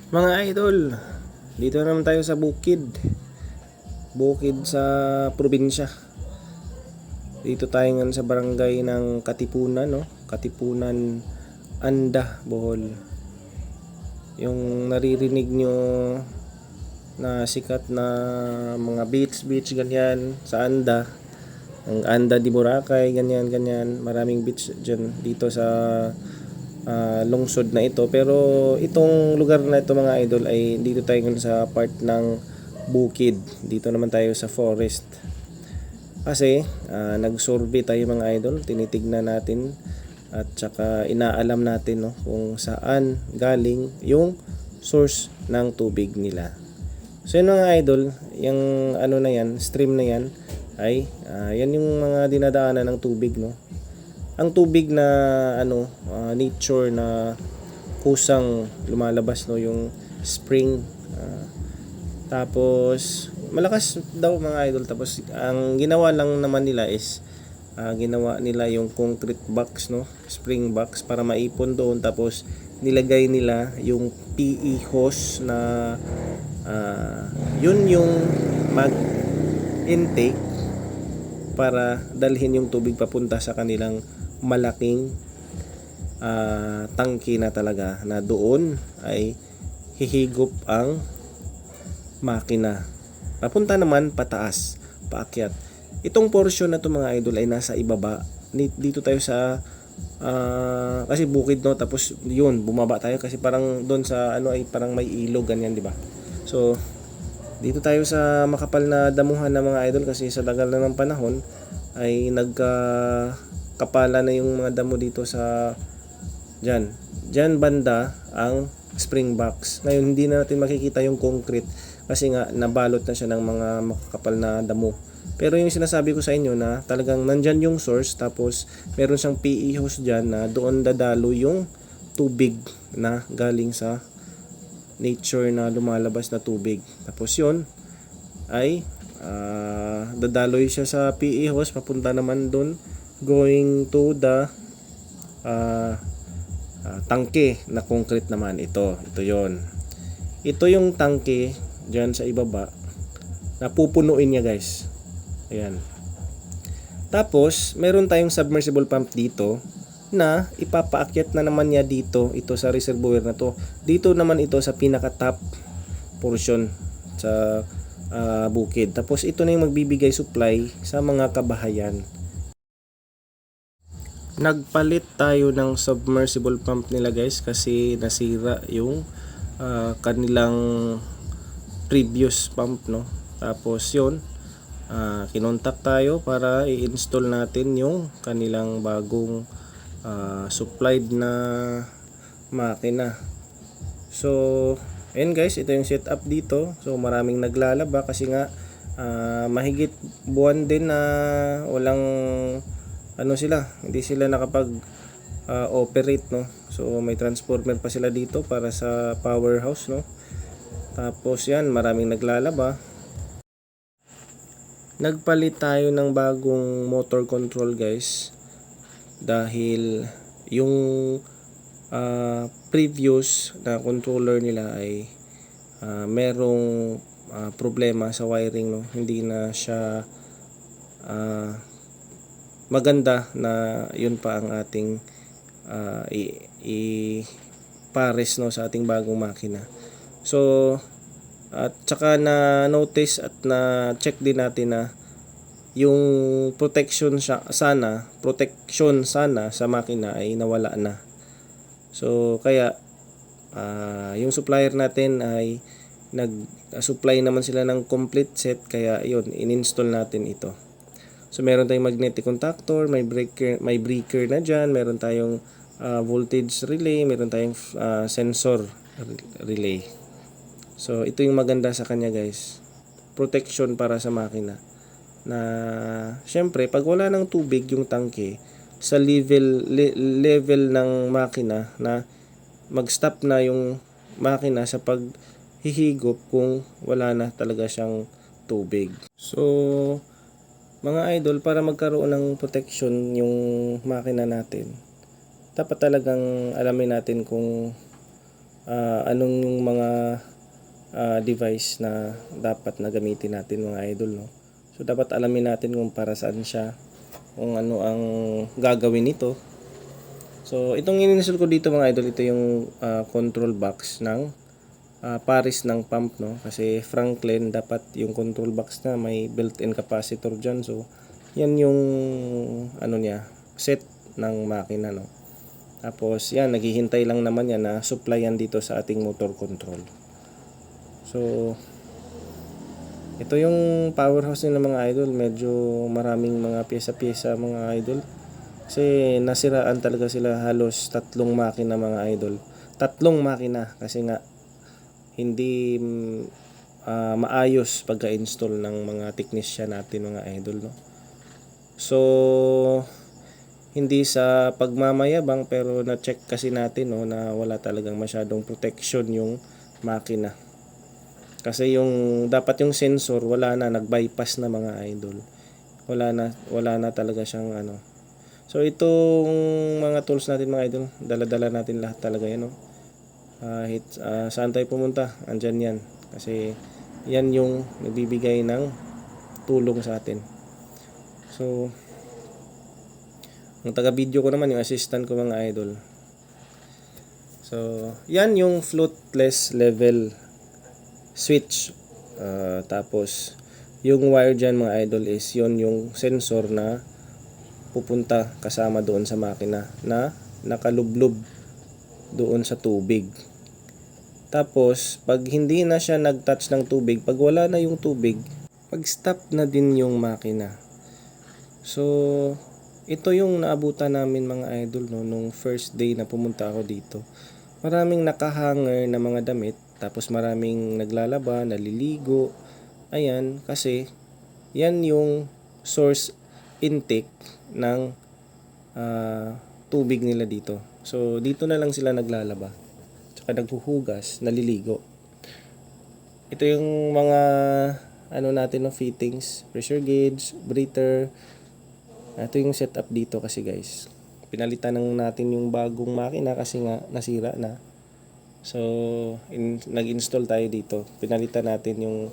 Mga idol, dito naman tayo sa bukid. Bukid sa probinsya. Dito tayo ngayon sa barangay ng Katipunan, no? Katipunan, Anda, Bohol. Yung naririnig nyo na sikat na mga beach ganyan sa Anda. Ang Anda di Boracay, ganyan. Maraming beach dyan dito sa lungsod na ito. Pero itong lugar na ito mga idol ay dito tayo ngayon sa part ng bukid. Dito naman tayo sa forest. Kasi nag-survey tayo mga idol, tinitignan natin at saka inaalam natin, no, kung saan galing yung source ng tubig nila. So yun mga idol, yung ano na yan, stream na yan ay yan yung mga dinadaanan ng tubig, no. Ang tubig na nature na kusang lumalabas, no, yung spring. Tapos malakas daw mga idol. Tapos ang ginawa lang naman nila is ginawa nila yung concrete box, no, spring box para maipon doon. Tapos nilagay nila yung PE hose na yun yung mag intake para dalhin yung tubig papunta sa kanilang malaking tangke na talaga, na doon ay hihigop ang makina. Papunta naman pataas, paakyat. Itong portion na to mga idol ay nasa ibaba. Dito tayo sa kasi bukid, no, tapos yun bumaba tayo kasi parang doon sa ay parang may ilog ganyan, di ba? So dito tayo sa makapal na damuhan na mga idol kasi sa tagal na ng panahon ay nagkakapala na yung mga damo dito sa Diyan banda ang spring box. Ngayon hindi na natin makikita yung concrete kasi nga nabalot na siya ng mga makakapal na damo. Pero yung sinasabi ko sa inyo na talagang nandyan yung source, tapos meron siyang PE hose dyan na doon dadalo yung tubig na galing sa nature na lumalabas na tubig. Tapos yun ay dadaloy siya sa PE hose papunta naman doon, going to the tangke na concrete naman. Ito yon. Ito yung tangke dyan sa ibaba na pupunuin niya, guys. Ayan. Tapos meron tayong submersible pump dito na ipapaakyat na naman niya dito, ito sa reservoir na to. Dito naman ito sa pinaka top portion sa bukid. Tapos ito na yung magbibigay supply sa mga kabahayan. Nagpalit tayo ng submersible pump nila, guys, kasi nasira yung kanilang previous pump, no. Tapos yun, kinontak tayo para i-install natin yung kanilang bagong supplied na makina. So ayun guys, ito yung setup dito. So maraming naglalaba kasi nga mahigit buwan din na walang hindi sila nakapag operate, no. So may transformer pa sila dito para sa powerhouse, no. Tapos yan, maraming naglalaba. Nagpalit tayo ng bagong motor control, guys, dahil yung previous na controller nila ay merong problema sa wiring, no. Hindi na siya maganda na yun pa ang ating pares, no, sa ating bagong makina. So at saka na notice at na check din natin na yung protection sana sa makina ay nawala na. So kaya yung supplier natin ay nag-supply naman sila ng complete set, kaya yun, in-install natin ito. So meron tayong magnetic contactor, may breaker na dyan, meron tayong voltage relay, meron tayong sensor relay. So ito yung maganda sa kanya, guys, protection para sa makina, na syempre pag wala ng tubig yung tangke, sa level ng makina na mag-stop na yung makina sa paghihigop kung wala na talaga siyang tubig. So mga idol, para magkaroon ng protection yung makina natin, dapat talagang alamin natin kung anong yung mga device na dapat na gamitin natin mga idol, no? So dapat alamin natin kung para saan siya, kung ano ang gagawin nito. So itong ininstall ko dito mga idol, ito yung control box ng pares ng pump, no? Kasi Franklin dapat yung control box na may built-in capacitor dyan. So yan yung ano niya, set ng makina, no? Tapos yan, naghihintay lang naman yan na supply yan dito sa ating motor control. So ito yung powerhouse nila mga idol. Medyo maraming mga pyesa-pyesa mga idol, kasi nasiraan talaga sila. Halos 3 makina mga idol, 3 makina, kasi nga hindi maayos pagka-install ng mga technician natin mga idol, no? So hindi sa pagmamayabang, pero na-check kasi natin, no, na wala talagang masyadong protection yung makina. Kasi yung dapat yung sensor wala na, nag-bypass na mga idol. Wala na talaga siyang ano. So itong mga tools natin mga idol, dala-dala natin lahat talaga yan, no. Saan tayo pumunta, andyan yan. Kasi yan yung nagbibigay ng tulong sa atin. So ang taga-video ko naman, yung assistant ko mga idol. So yan yung floatless level switch. Tapos yung wire dyan mga idol is yun yung sensor na pupunta kasama doon sa makina na nakalublob doon sa tubig. Tapos pag hindi na siya nag-touch ng tubig, pag wala na yung tubig, pag-stop na din yung makina. So ito yung naabutan namin mga idol, no, nung first day na pumunta ako dito. Maraming nakahanger na mga damit, tapos maraming naglalaba, naliligo. Ayan, kasi yan yung source intake ng tubig nila dito. So dito na lang sila naglalaba, tsaka naghuhugas, naliligo. Ito yung mga ano natin, no, fittings, pressure gauge, breather. Ito yung setup dito kasi guys. Pinalitan natin yung bagong makina kasi nga nasira na. So nag-install tayo dito. Pinalitan natin yung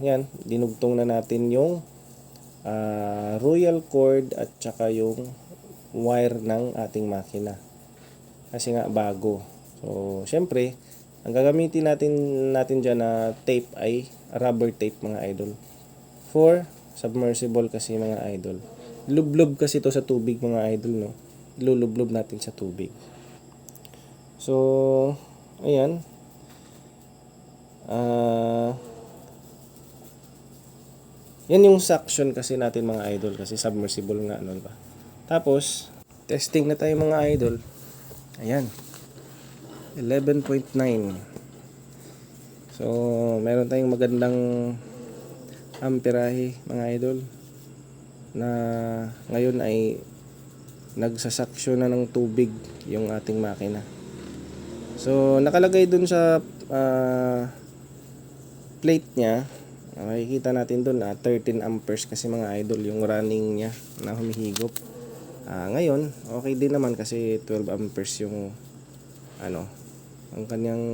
yan, dinugtong na natin yung royal cord at saka yung wire ng ating makina. Kasi nga bago. So syempre, ang gagamitin natin dyan na tape ay rubber tape mga idol. For submersible kasi mga idol. Lublob kasi ito sa tubig mga idol, no. Ilulublob natin sa tubig. So ayan. Yan yung suction kasi natin mga idol, kasi submersible nga, ano ba. Tapos testing na tayo mga idol. Ayan, 11.9. So meron tayong magandang amperahe mga idol, na ngayon ay nagsasaksyon na ng tubig yung ating makina. So nakalagay dun sa plate nya, makikita natin dun 13 amperes kasi mga idol yung running nya na humihigop. Ngayon okay din naman kasi 12 amperes yung ano, ang kanyang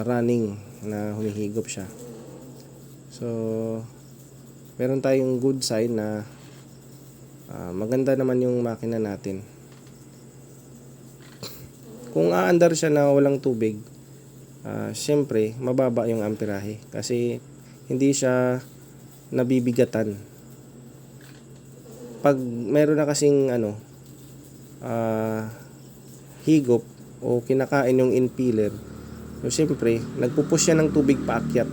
running na humihigop siya. So meron tayong good sign na maganda naman yung makina natin. Kung aandar siya na walang tubig, syempre mababa yung amperahe kasi hindi siya nabibigatan. Pag meron na kasing ano, higop o kinakain yung impeller, so syempre nagpupush siya ng tubig paakyat,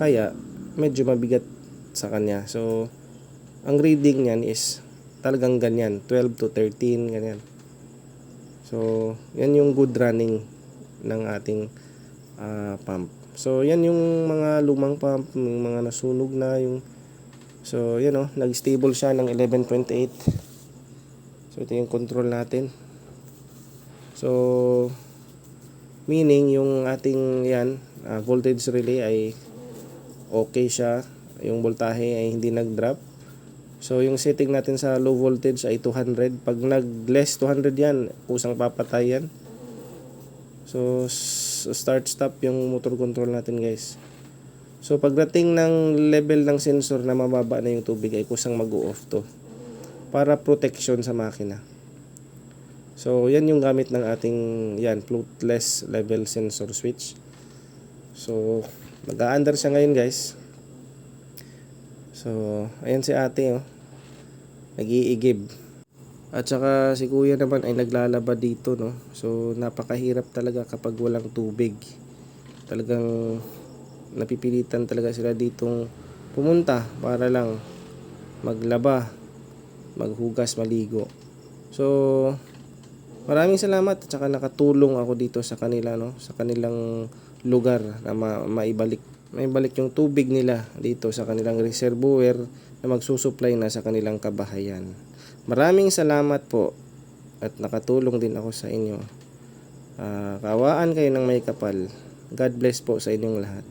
kaya medyo mabigat sa kanya. So ang reading niyan is talagang ganyan, 12 to 13 ganyan. So yan yung good running ng ating pump. So yan yung mga lumang pump, yung mga nasunog na yung, so yan, oh, nag-stable siya ng 11.8. So ito yung control natin. So meaning yung ating yan voltage relay ay okay siya, yung voltahe ay hindi nag-drop. So yung setting natin sa low voltage ay 200. Pag nag-less 200 yan, kusang papatay yan. So start stop yung motor control natin guys. So pagdating ng level ng sensor na mababa na yung tubig ay kusang mag-off to para protection sa makina. So yan yung gamit ng ating floatless level sensor switch. So nag-a-under siya ngayon guys. So ayan si ate nag-iigib. At saka si kuya naman ay naglalaba dito no. So napakahirap talaga kapag walang tubig. Talagang napipilitan talaga sila ditong pumunta para lang maglaba, maghugas, maligo. So maraming salamat at saka nakatulong ako dito sa kanila no, sa kanilang lugar na maibalik yung tubig nila dito sa kanilang reservoir na magsusupply na sa kanilang kabahayan. Maraming salamat po at nakatulong din ako sa inyo. Kawaan kayo ng may kapal. God bless po sa inyong lahat.